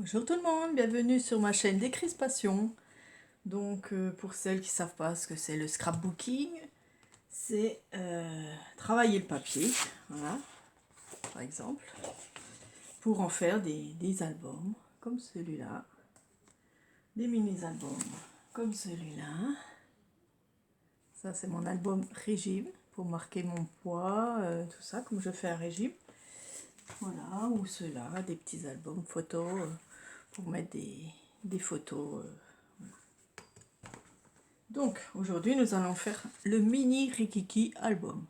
Bonjour tout le monde, bienvenue sur ma chaîne Décrispation. Donc pour celles qui ne savent pas ce que c'est le scrapbooking, c'est travailler le papier, voilà, par exemple, pour en faire des albums comme celui-là, des mini-albums comme celui-là. Ça c'est mon album régime pour marquer mon poids, tout ça, comme je fais un régime. Voilà, ou ceux-là, des petits albums photos pour mettre des photos. Donc aujourd'hui nous allons faire le mini Rikiki album.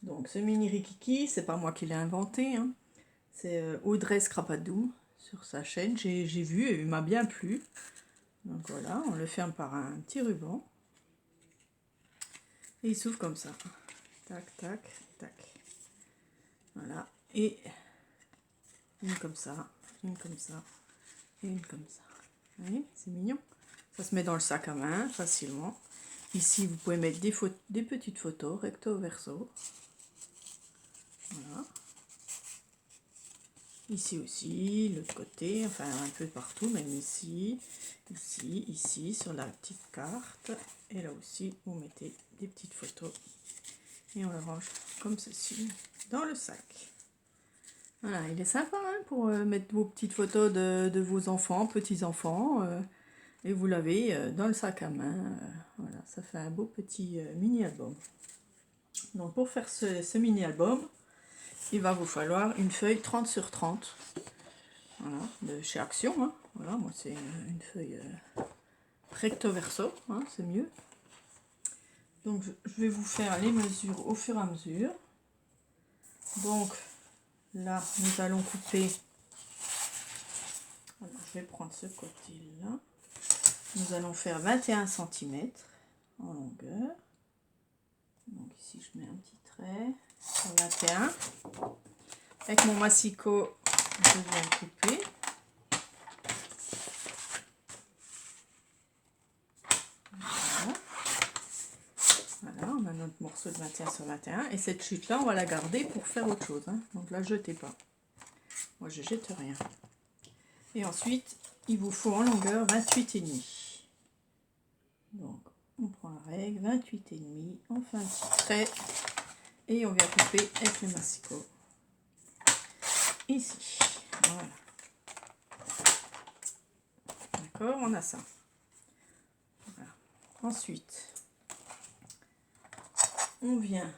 Donc ce mini Rikiki, c'est pas moi qui l'ai inventé, hein. C'est Audrey Scrapadou sur sa chaîne. J'ai vu et il m'a bien plu. Donc voilà, on le ferme par un petit ruban. Et il s'ouvre comme ça. Tac, tac, tac. Voilà. Et une comme ça, une comme ça, et une comme ça. Vous voyez, c'est mignon. Ça se met dans le sac à main facilement. Ici, vous pouvez mettre des petites photos, recto verso. Voilà. Ici aussi, l'autre côté, enfin un peu partout, même ici, ici, ici, sur la petite carte. Et là aussi, vous mettez des petites photos. Et on le range comme ceci dans le sac. Voilà, il est sympa hein, pour mettre vos petites photos de vos enfants, petits-enfants. Et vous l'avez dans le sac à main. Voilà, ça fait un beau petit mini-album. Donc pour faire ce mini-album, il va vous falloir une feuille 30 sur 30. Voilà, de chez Action. Hein. Voilà, moi c'est une feuille recto verso, hein, c'est mieux. Donc je vais vous faire les mesures au fur et à mesure. Donc là, nous allons couper. Alors, je vais prendre ce côté-là. Nous allons faire 21 cm en longueur. Donc ici, je mets un petit trait sur 21. Avec mon massicot, je viens couper. Voilà. Voilà, on a notre morceau de 21 sur 21. Et cette chute-là, on va la garder pour faire autre chose. Hein. Donc la jetez pas. Moi, je jette rien. Et ensuite, il vous faut en longueur 28,5. Donc, on prend la règle, 28,5. On fait un petit trait. Et on vient couper avec le massicot. Ici. Voilà. D'accord, on a ça. Voilà. Ensuite, on vient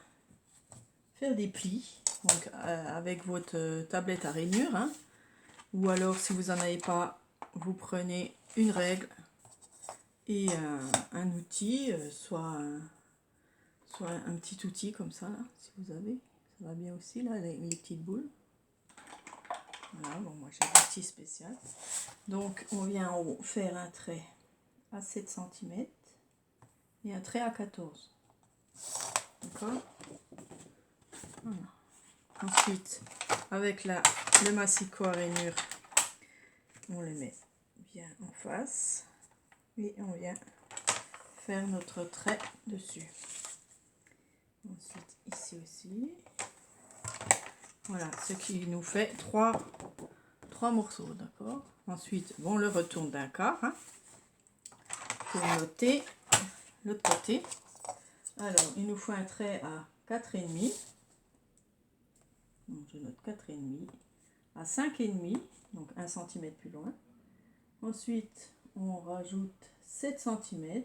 faire des plis. Donc, avec votre tablette à rainure. Hein. Ou alors, si vous n'en avez pas, vous prenez une règle et un outil, soit un petit outil comme ça, là, si vous avez. Ça va bien aussi, là, les petites boules. Voilà, bon, moi j'ai un petit spécial. Donc, on vient en haut faire un trait à 7 cm et un trait à 14. D'accord. Voilà. Ensuite, avec le massicot à rainure, on le met bien en face et on vient faire notre trait dessus. Ensuite, ici aussi. Voilà, ce qui nous fait trois morceaux, d'accord. Ensuite, on le retourne d'un quart hein, pour noter l'autre côté. Alors, il nous faut un trait à 4,5. Donc, je note 4,5 à 5,5, donc 1 cm plus loin. Ensuite, on rajoute 7 cm.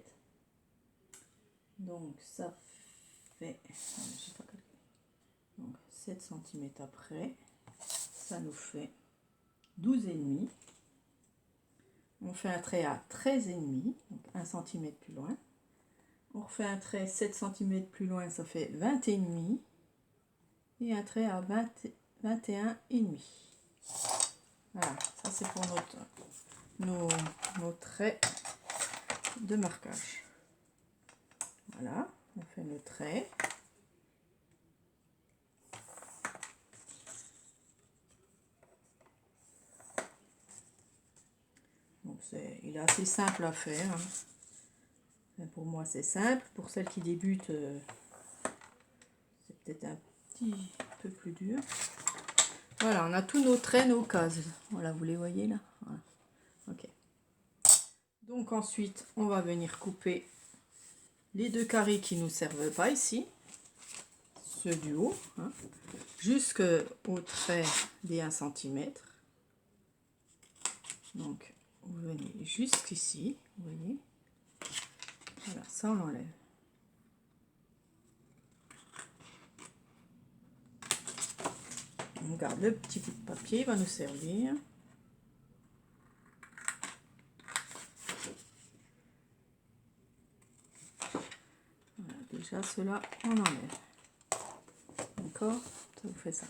Donc, ça fait, je sais pas calculer. Donc, 7 cm après, ça nous fait 12,5. On fait un trait à 13,5, donc 1 cm plus loin. On refait un trait 7 cm plus loin, ça fait 20,5. Et un trait à 21,5. Voilà, ça c'est pour nos traits de marquage. Voilà, on fait nos traits. Donc il est assez simple à faire. Hein. Pour moi c'est simple. Pour celles qui débutent, c'est peut-être un petit peu plus dur. Voilà, on a tous nos traits, nos cases. Voilà, vous les voyez là. Ok. Donc ensuite, on va venir couper les deux carrés qui ne nous servent pas ici, ceux du haut, hein, jusqu'au trait des 1 cm. Donc, vous venez jusqu'ici, vous voyez. Voilà, ça on l'enlève. On garde le petit bout de papier, il va nous servir. Voilà, déjà ceux-là, on enlève. D'accord? Ça vous fait ça.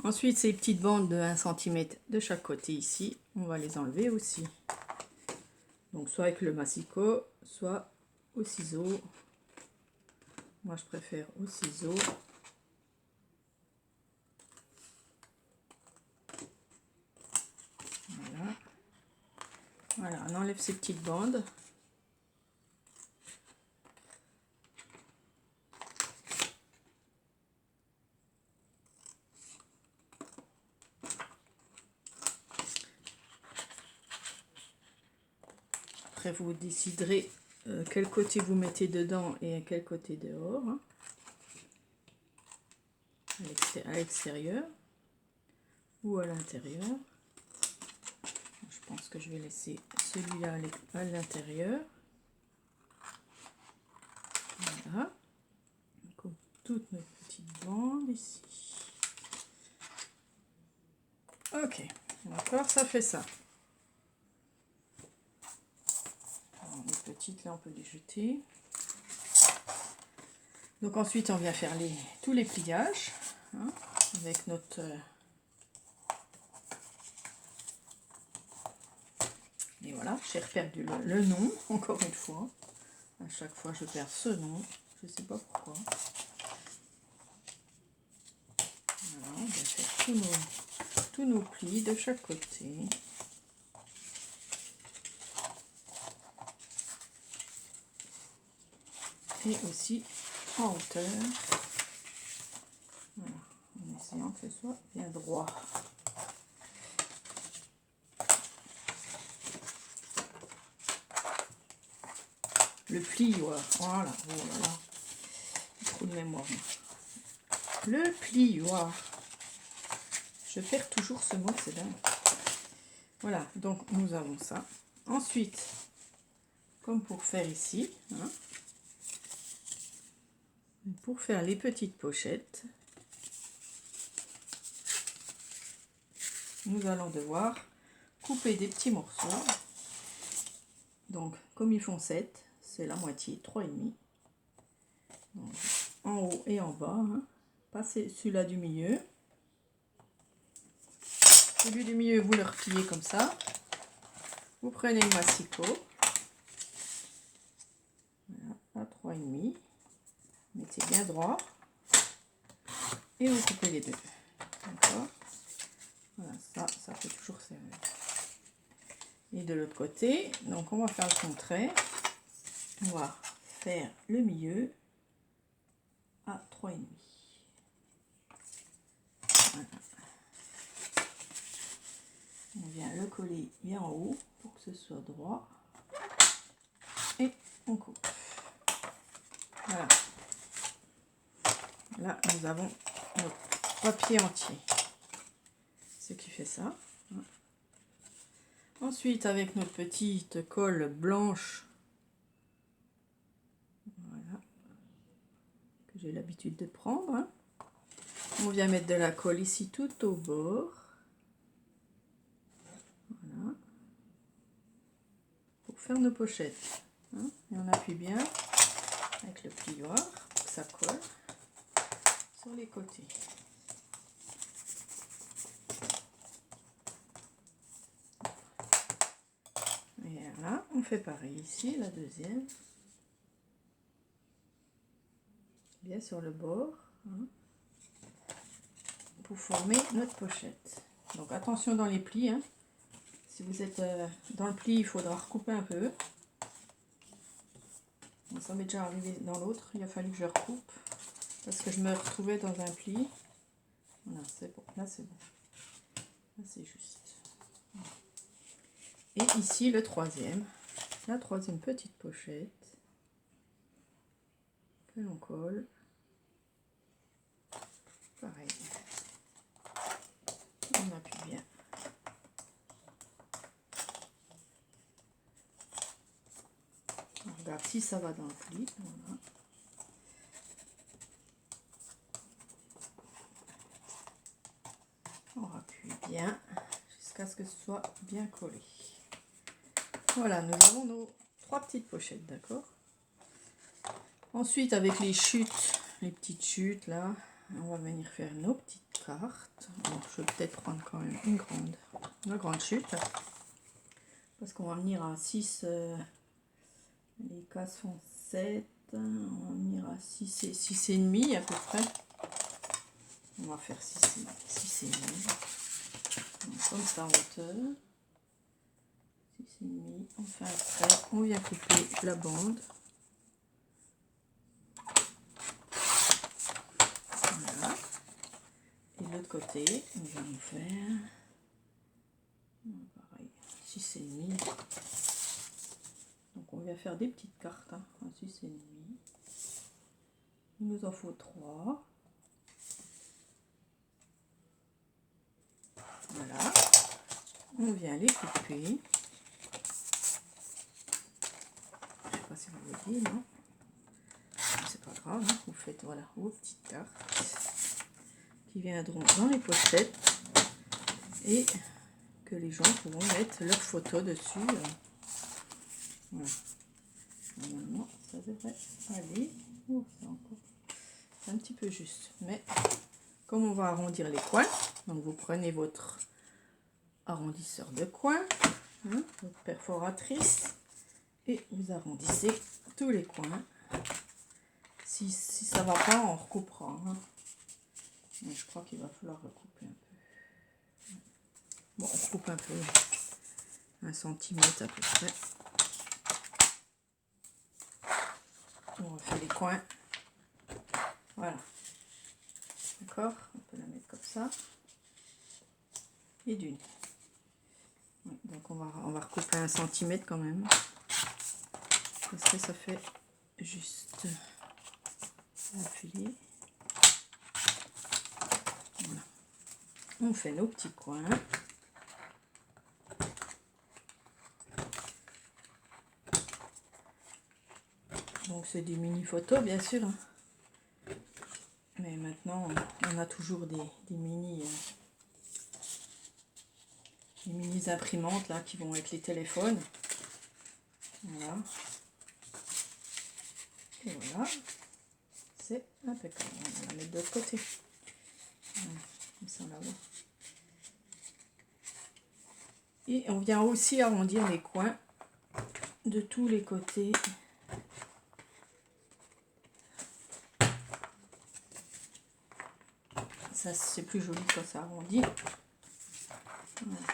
Ensuite, ces petites bandes de 1 cm de chaque côté ici, on va les enlever aussi. Donc soit avec le massicot, soit au ciseau. Moi, je préfère au ciseau. Voilà. Voilà, on enlève ces petites bandes. Après, vous déciderez quel côté vous mettez dedans et quel côté dehors. Hein. À l'extérieur ou à l'intérieur. Je pense que je vais laisser celui-là à l'intérieur. Voilà. Comme toutes nos petites bandes ici. Ok, d'accord, ça fait ça. Alors, les petites là, on peut les jeter. Donc ensuite, on vient faire tous les pliages hein, avec notre et voilà, j'ai perdu le nom encore une fois. À chaque fois, je perds ce nom. Je sais pas pourquoi. Voilà, on va faire tous nos plis de chaque côté. Et aussi en hauteur. Voilà, en essayant que ce soit bien droit. Le plioir, voilà, oh là là, trop de mémoire. Le plioir. Je perds toujours ce mot, c'est dingue. Voilà, donc nous avons ça. Ensuite, comme pour faire ici, hein, pour faire les petites pochettes, nous allons devoir couper des petits morceaux. Donc, comme ils font 7, c'est la moitié, 3,5. Donc, en haut et en bas, hein. Passez celui-là du milieu. Celui du milieu, vous le repliez comme ça. Vous prenez le massicot. Voilà, à 3,5. Mettez bien droit. Et vous coupez les deux. D'accord? Voilà, ça peut toujours servir. Et de l'autre côté, donc on va faire le contraire. On va faire le milieu à 3,5. Voilà. On vient le coller bien en haut pour que ce soit droit. Et on coupe. Voilà. Là, nous avons notre papier entier. Ce qui fait ça. Ensuite, avec notre petite colle blanche, voilà, que j'ai l'habitude de prendre, hein, on vient mettre de la colle ici tout au bord. Voilà. Pour faire nos pochettes. Hein, et on appuie bien avec le plioir pour que ça colle sur les côtés. Et là, on fait pareil ici, la deuxième. Bien sur le bord. Hein, pour former notre pochette. Donc attention dans les plis. Hein. Si vous êtes dans le pli, il faudra recouper un peu. Bon, ça m'est déjà arrivé dans l'autre. Il a fallu que je recoupe parce que je me retrouvais dans un pli. Voilà, c'est bon. Là, c'est bon. Là, c'est juste. Et ici le troisième, la troisième petite pochette que l'on colle. Pareil, on appuie bien. On regarde si ça va dans le pli. Voilà. On appuie bien jusqu'à ce que ce soit bien collé. Voilà, nous avons nos 3 petites pochettes, d'accord? Ensuite, avec les chutes, les petites chutes là, on va venir faire nos petites cartes. Donc, je vais peut-être prendre quand même une grande chute, parce qu'on va venir à 6, les cases font 7, on va venir à 6 et demi à peu près. On va faire 6 et demi. Donc, comme ça en hauteur. 6 et demi, on fait un trait, on vient couper la bande. Voilà. Et de l'autre côté, on va nous faire pareil, 6 et demi. Donc on vient faire des petites cartes, hein, à 6 et demi. Il nous en faut 3. Voilà. On vient les couper. Je sais pas si vous voyez, non? C'est pas grave, hein. Vous faites voilà vos petites cartes qui viendront dans les pochettes et que les gens pourront mettre leurs photos dessus. Voilà. Normalement, ça devrait aller. Oh, c'est encore un petit peu juste. Mais comme on va arrondir les coins, donc vous prenez votre arrondisseur de coin, hein, votre perforatrice, et vous arrondissez tous les coins. Si ça va pas, on recoupera. Hein. Mais je crois qu'il va falloir recouper un peu. Bon, on recoupe un peu, 1 centimètre à peu près. On refait les coins. Voilà. D'accord? On peut la mettre comme ça. Et d'une. Ouais, donc on va recouper 1 centimètre quand même. Parce que ça fait juste un filet. Voilà. On fait nos petits coins. Donc c'est des mini photos bien sûr. Hein. Mais maintenant on a toujours des mini imprimantes là qui vont avec les téléphones. Voilà. Et voilà. C'est impeccable. On va la mettre de l'autre côté. Voilà. Comme ça on la voit. Et on vient aussi arrondir les coins de tous les côtés. Ça c'est plus joli quand ça arrondit. Voilà.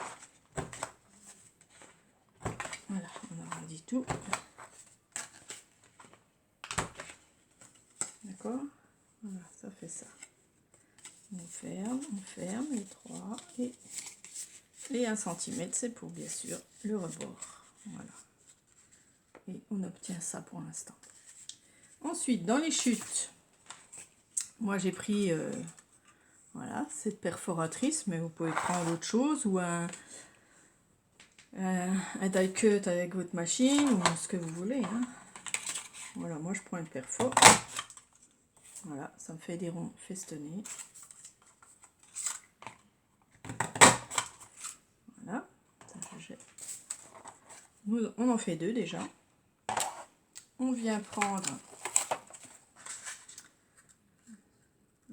Voilà, on arrondit tout. D'accord? Voilà, ça fait ça. On ferme les 3 et les 1 cm, c'est pour bien sûr le rebord. Voilà. Et on obtient ça pour l'instant. Ensuite, dans les chutes, moi j'ai pris voilà, cette perforatrice, mais vous pouvez prendre autre chose ou un die cut avec votre machine ou ce que vous voulez. Hein. Voilà, moi je prends une perfo. Voilà, ça me fait des ronds festonnés. Voilà, ça je jette. On en fait 2 déjà. On vient prendre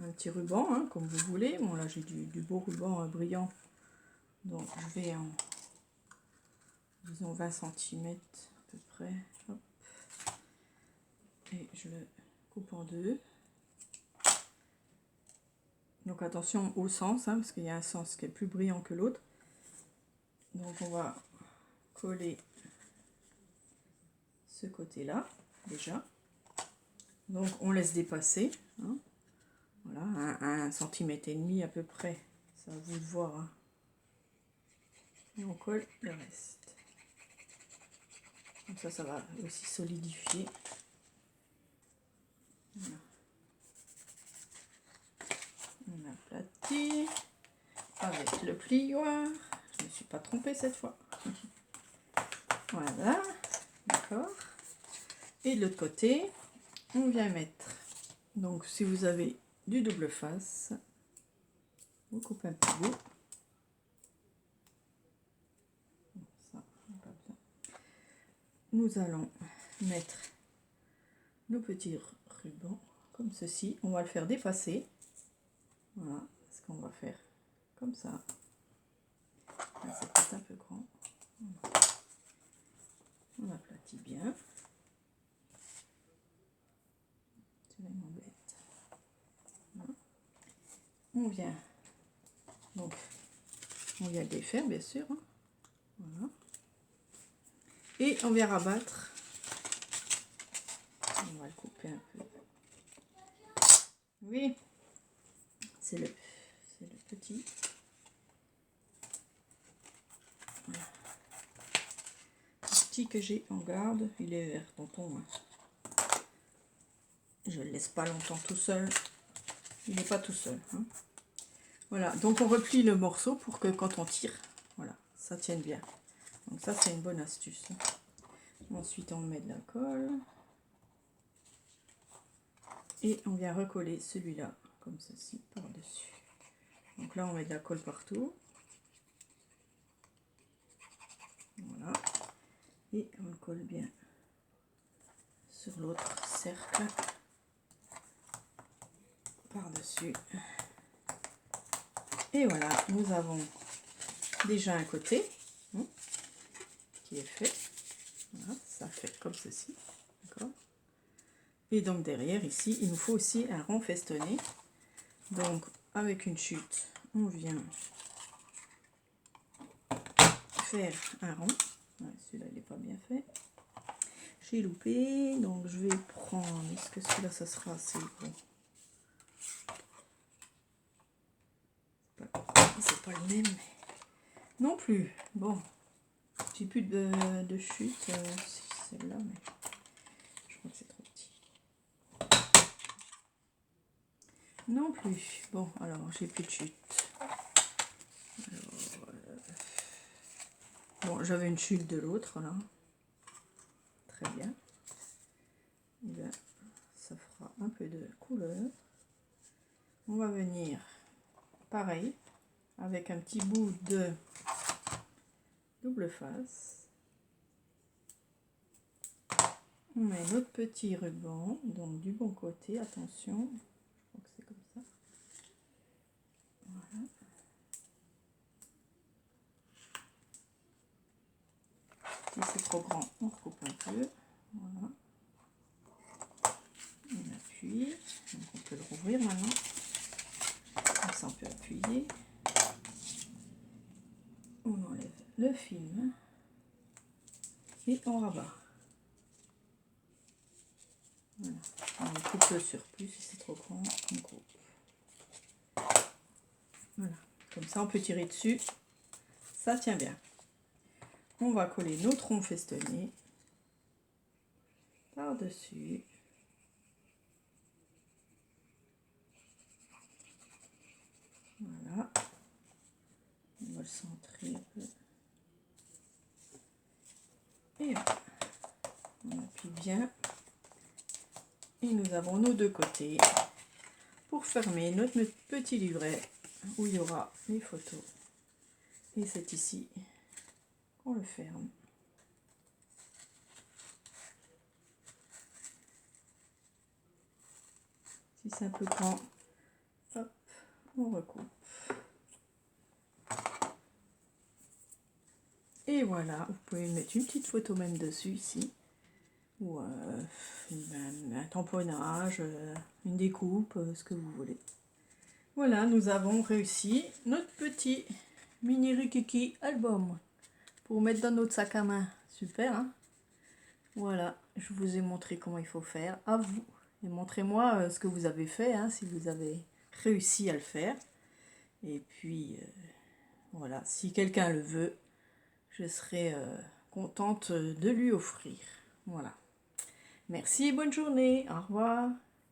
un petit ruban, hein, comme vous voulez. Bon, là, j'ai du beau ruban brillant. Donc, je vais en, disons, 20 cm à peu près. Hop. Et je le coupe en 2. Donc, attention au sens, hein, parce qu'il y a un sens qui est plus brillant que l'autre. Donc, on va coller ce côté-là, déjà. Donc, on laisse dépasser. Hein. Voilà, 1 centimètre et demi à peu près. Ça à vous de voir. Hein. Et on colle le reste. Comme ça va aussi solidifier. Voilà. On aplatit avec le plioir. Je ne me suis pas trompée cette fois. Voilà, d'accord. Et de l'autre côté, on vient mettre, donc si vous avez du double face, vous coupez un petit bout. Ça, pas bien. Nous allons mettre nos petits rubans comme ceci. On va le faire dépasser. Voilà, ce qu'on va faire comme ça. Là, c'est peut-être un peu grand. On aplatit bien. C'est vraiment bête. Voilà. On vient donc on vient le défaire bien sûr. Hein. Voilà. Et on vient rabattre. On va le couper un peu. Oui, c'est le petit. Voilà. Le petit que j'ai en garde, il est vert, tonton. Hein. Je le laisse pas longtemps tout seul. Il n'est pas tout seul. Hein. Voilà, donc on replie le morceau pour que quand on tire, voilà, ça tienne bien. Donc ça c'est une bonne astuce. Ensuite on met de la colle. Et on vient recoller celui-là, comme ceci, par-dessus. Donc là on met de la colle partout. Voilà. Et on le colle bien sur l'autre cercle. Par-dessus. Et voilà, nous avons déjà un côté qui est fait. Voilà, ça fait comme ceci. D'accord. Et donc derrière ici, il nous faut aussi un rond festonné. Donc avec une chute, on vient faire un rond. Ouais, celui-là, il n'est pas bien fait. J'ai loupé, donc je vais prendre. Est-ce que celui-là, ça sera assez bon? C'est pas le même. Non plus. Bon, j'ai plus de chute. Si celle-là, mais je crois que c'est trop petit. Non plus. Bon, alors j'ai plus de chute. Bon, j'avais une chute de l'autre là. Très bien. Et bien, ça fera un peu de couleur. On va venir pareil avec un petit bout de double face. On met notre petit ruban, donc du bon côté, attention. Je crois que c'est comme ça. Voilà. Si c'est trop grand, on recoupe un peu. Voilà. On appuie. Donc on peut le rouvrir maintenant. Comme ça on peut appuyer. On enlève le film. Et on rabat. Voilà. On coupe le surplus si c'est trop grand. On coupe. Voilà. Comme ça on peut tirer dessus. Ça tient bien. On va coller notre rond festonné par-dessus. Voilà. On va le centrer un peu. Et on appuie bien. Et nous avons nos deux côtés pour fermer notre petit livret où il y aura les photos. Et c'est ici qu'on le ferme. Si c'est un peu grand, hop, on recoupe. Et voilà, vous pouvez mettre une petite photo même dessus ici. Ou un tamponnage, une découpe, ce que vous voulez. Voilà, nous avons réussi notre petit mini Rikiki album pour mettre dans notre sac à main. Super, hein? Voilà, je vous ai montré comment il faut faire. À vous. Et montrez-moi ce que vous avez fait, hein, si vous avez réussi à le faire. Et puis, voilà, si quelqu'un le veut, je serai contente de lui offrir. Voilà. Merci, bonne journée, au revoir.